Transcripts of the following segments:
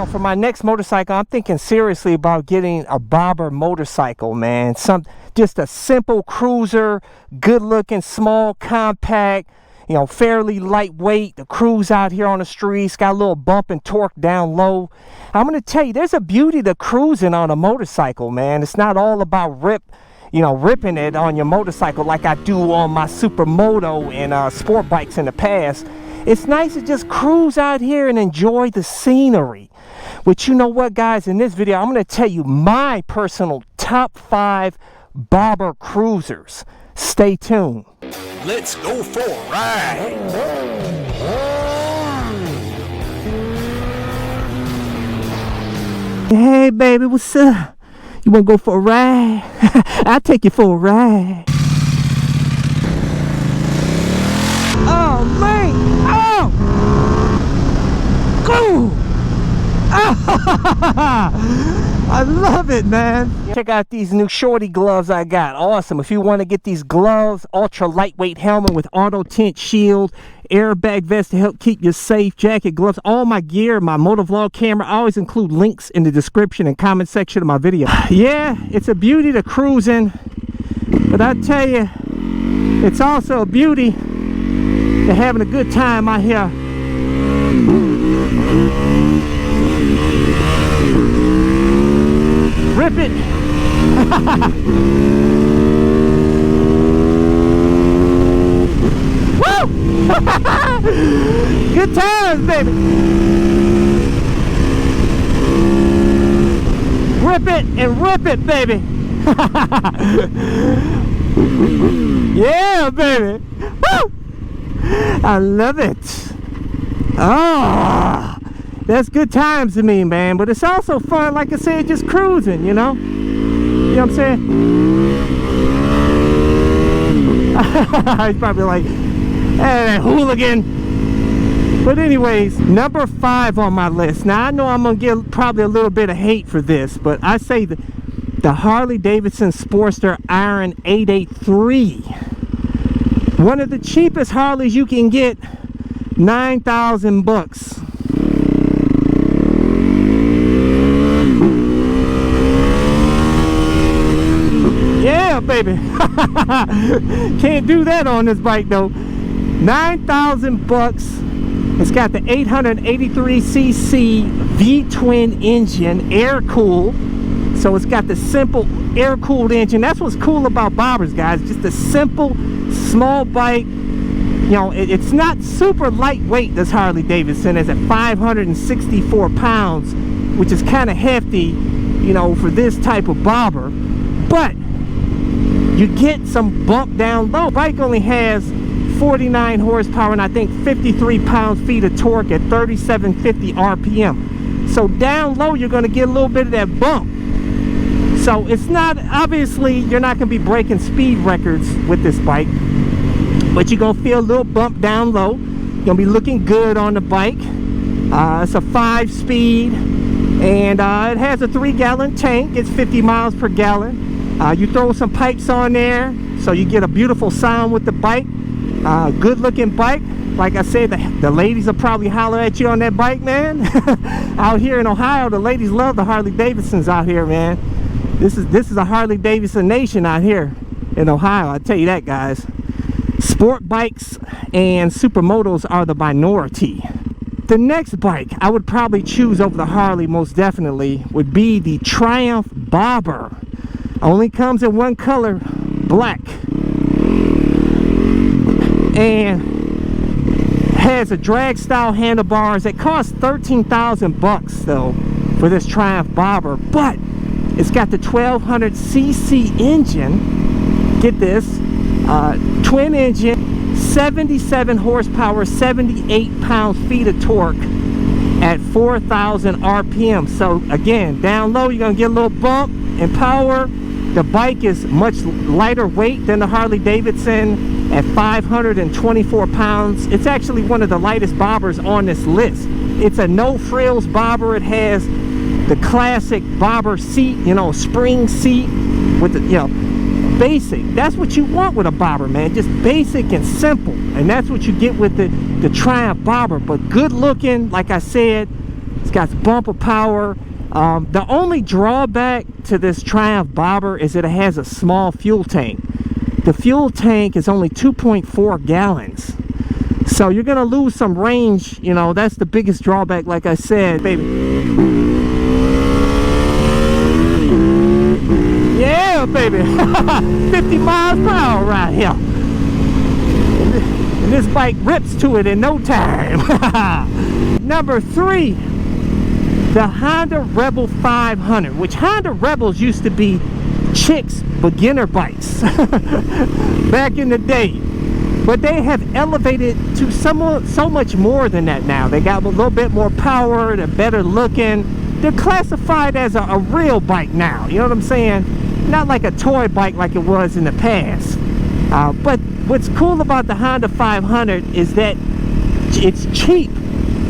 know, for my next motorcycle, I'm thinking seriously about getting a bobber motorcycle, man. Just a simple cruiser, good looking, small, compact, you know, fairly lightweight to cruise out here on the streets. Got a little bump and torque down low. I'm gonna tell you, there's a beauty to cruising on a motorcycle, man. It's not all about ripping it on your motorcycle like I do on my supermoto and sport bikes in the past. It's nice to just cruise out here and enjoy the scenery. But you know what, guys, in this video I'm going to tell you my personal top 5 bobber cruisers. Stay tuned. Let's go for a ride. Hey baby, what's up? You want to go for a ride? I'll take you for a ride. Oh man! Oh! Go! I love it, man. Check out these new shorty gloves I got. Awesome. If you want to get these gloves, ultra lightweight helmet with auto tint shield, airbag vest to help keep you safe, jacket, gloves, all my gear, my motovlog camera. I always include links in the description and comment section of my video. Yeah, it's a beauty to cruising, but I tell you, it's also a beauty to having a good time out here. Rip it. Woo! Good times, baby. Rip it and rip it, baby. Yeah, baby. Woo! I love it. Oh, that's good times to me, man. But it's also fun, like I said, just cruising, you know? You know what I'm saying? He's probably like, hey, hooligan. But anyways, number 5 on my list. Now, I know I'm going to get probably a little bit of hate for this, but I say the Harley Davidson Sportster Iron 883. One of the cheapest Harleys you can get, 9,000 bucks. Yeah, baby. Can't do that on this bike though. 9,000 bucks. It's got the 883cc V-twin engine, air-cooled. So it's got the simple air-cooled engine. That's what's cool about bobbers, guys. Just a simple, small bike. You know, it's not super lightweight, this Harley Davidson. It's at 564 pounds, which is kind of hefty, you know, for this type of bobber. But you get some bump down low. The bike only has 49 horsepower and I think 53 pound-feet of torque at 3750 RPM. So down low, you're going to get a little bit of that bump. So it's not, obviously, you're not going to be breaking speed records with this bike, but you're going to feel a little bump down low. You're going to be looking good on the bike. It's a 5-speed, and it has a 3-gallon tank. It's 50 miles per gallon. You throw some pipes on there, so you get a beautiful sound with the bike. Good looking bike. Like I said, the ladies will probably holler at you on that bike, man. Out here in Ohio, the ladies love the Harley Davidsons out here, man. This is a Harley Davidson nation out here in Ohio, I tell you that, guys. Sport bikes and supermotos are the minority. The next bike I would probably choose over the Harley, most definitely, would be the Triumph Bobber. Only comes in one color, black, and has a drag style handlebars. It costs 13,000 bucks though for this Triumph Bobber, but it's got the 1200cc engine. Get this, twin engine, 77 horsepower, 78 pound-feet of torque at 4,000 RPM. So again, down low you're gonna get a little bump in power. The bike is much lighter weight than the Harley Davidson at 524 pounds. It's actually one of the lightest bobbers on this list. It's a no frills bobber. It has the classic bobber seat, you know, spring seat with the, you know, basic. That's what you want with a bobber, man. Just basic and simple. And that's what you get with the Triumph Bobber. But good looking, like I said, It's got bumper power. The only drawback to this Triumph Bobber is that it has a small fuel tank. The fuel tank is only 2.4 gallons. So you're gonna lose some range, you know, that's the biggest drawback, like I said, baby. Yeah, baby. 50 miles per hour right here. And this bike rips to it in no time. Number 3, the Honda Rebel 500, which Honda Rebels used to be chicks' beginner bikes back in the day. But they have elevated to so much more than that now. They got a little bit more power, they're better looking. They're classified as a real bike now, you know what I'm saying? Not like a toy bike like it was in the past. But what's cool about the Honda 500 is that it's cheap.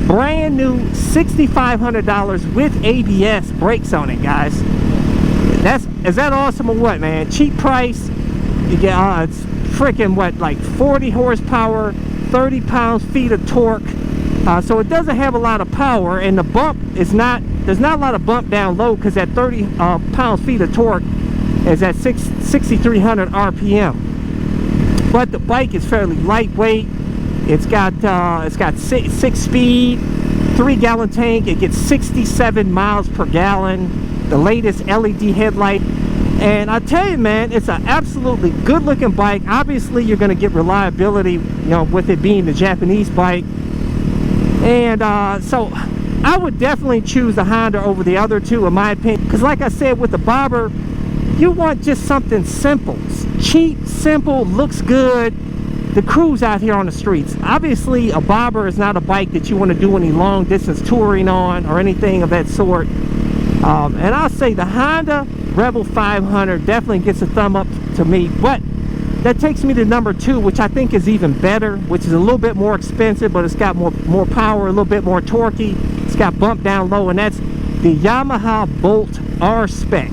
Brand new $6,500 with ABS brakes on it, guys. Is that awesome or what, man? Cheap price. You get it's freaking what, like 40 horsepower, 30 pounds-feet of torque. So it doesn't have a lot of power, and the bump is not, there's not a lot of bump down low, because that 30 pounds-feet of torque is at 6,300 RPM. But the bike is fairly lightweight. It's got 6-speed, 3-gallon tank. It gets 67 miles per gallon. The latest LED headlight. And I tell you, man, it's an absolutely good-looking bike. Obviously, you're going to get reliability, you know, with it being the Japanese bike. And so I would definitely choose the Honda over the other two, in my opinion. Because like I said, with the Bobber, you want just something simple. Cheap, simple, looks good. The cruise out here on the streets. Obviously, a Bobber is not a bike that you want to do any long-distance touring on or anything of that sort. And I'll say the Honda Rebel 500 definitely gets a thumb up to me. But that takes me to number 2, which I think is even better, which is a little bit more expensive, but it's got more power, a little bit more torquey. It's got bump down low, and that's the Yamaha Bolt R-Spec.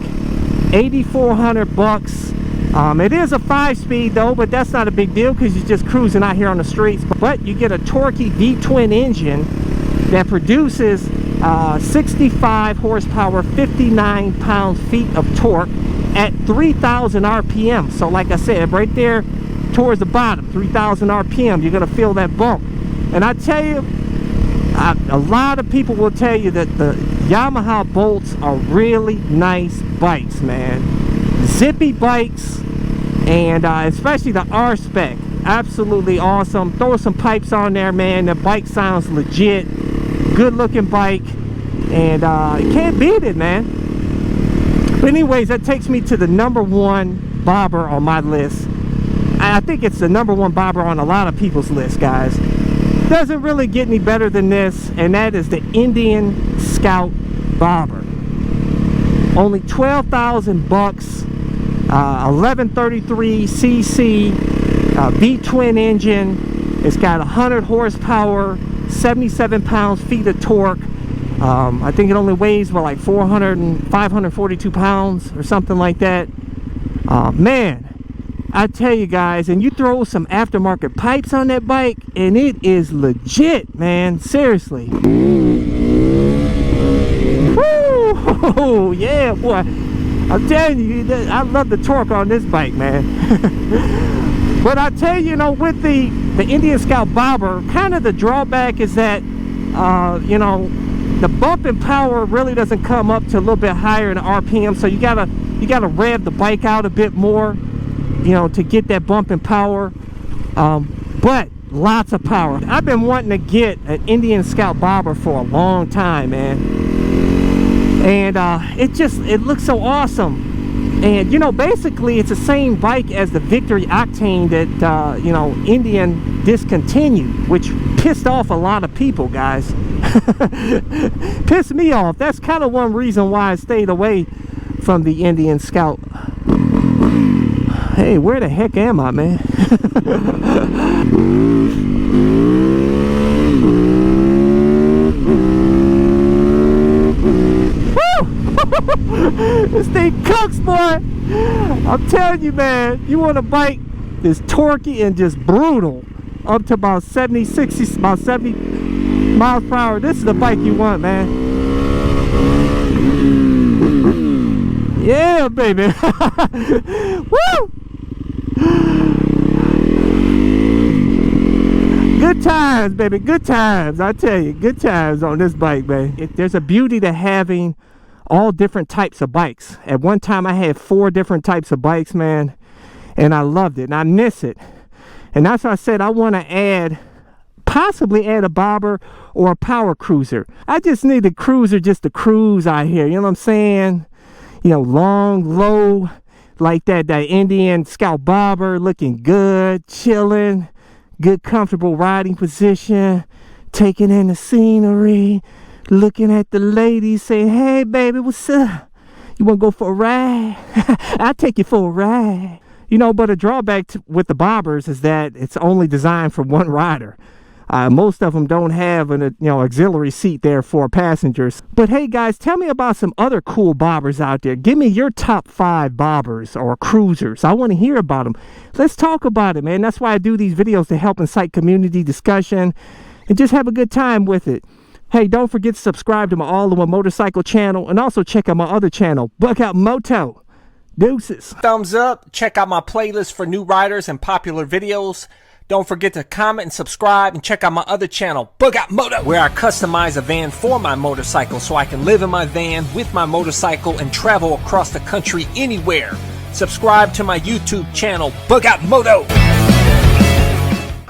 8,400 bucks. It is a 5-speed though, but that's not a big deal because you're just cruising out here on the streets. But you get a torquey V-twin engine that produces 65 horsepower, 59 pounds-feet of torque at 3,000 RPM. So like I said, right there towards the bottom, 3,000 RPM, you're gonna feel that bump. And I tell you, a lot of people will tell you that the Yamaha Bolts are really nice bikes, man. Zippy bikes, and especially the R-Spec, absolutely awesome. Throw some pipes on there, man. The bike sounds legit. Good looking bike, and you can't beat it, man. But anyways, that takes me to the number 1 Bobber on my list. I think it's the number 1 Bobber on a lot of people's list, guys. Doesn't really get any better than this, and that is the Indian Scout Bobber. Only 12,000 bucks. 1133cc V-twin engine. It's got 100 horsepower, 77 pounds-feet of torque. I think it only weighs, well, like 542 pounds or something like that. Man, I tell you guys, and you throw some aftermarket pipes on that bike, and it is legit, man. Seriously. Woo! Yeah, boy. I'm telling you, I love the torque on this bike, man. But I tell you, you know, with the Indian Scout Bobber, kind of the drawback is that, you know, the bump and power really doesn't come up to a little bit higher in the RPM, so you gotta rev the bike out a bit more, you know, to get that bump and power. But lots of power. I've been wanting to get an Indian Scout Bobber for a long time, man. And it looks so awesome. And you know, basically it's the same bike as the Victory Octane that you know, Indian discontinued, which pissed off a lot of people, guys. Pissed me off. That's kind of one reason why I stayed away from the Indian Scout. Hey, where the heck am I, man? This thing cooks, boy. I'm telling you, man, you want a bike that's torquey and just brutal up to about 70 miles per hour. This is the bike you want, man. Yeah, baby. Woo! Good times, baby. Good times. I tell you, good times on this bike, man. There's a beauty to having all different types of bikes. At one time, I had 4 different types of bikes, man, and I loved it, and I miss it. And that's why I said I want to possibly add a bobber or a power cruiser. I just need a cruiser just to cruise out here. You know what I'm saying? You know, long, low, like that Indian Scout bobber, looking good, chilling, good, comfortable riding position, taking in the scenery, looking at the ladies, saying, hey, baby, what's up? You want to go for a ride? I'll take you for a ride. You know, but a drawback with the bobbers is that it's only designed for one rider. Most of them don't have an auxiliary seat there for passengers. But hey guys, tell me about some other cool bobbers out there. Give me your top 5 bobbers or cruisers. I want to hear about them. Let's talk about it, man. That's why I do these videos, to help incite community discussion and just have a good time with it. Hey, don't forget to subscribe to my All in One Motorcycle channel, and also check out my other channel, Bug Out Moto. Deuces. Thumbs up. Check out my playlist for new riders and popular videos. Don't forget to comment and subscribe, and check out my other channel, Bug Out Moto, where I customize a van for my motorcycle so I can live in my van with my motorcycle and travel across the country anywhere. Subscribe to my YouTube channel, Bug Out Moto.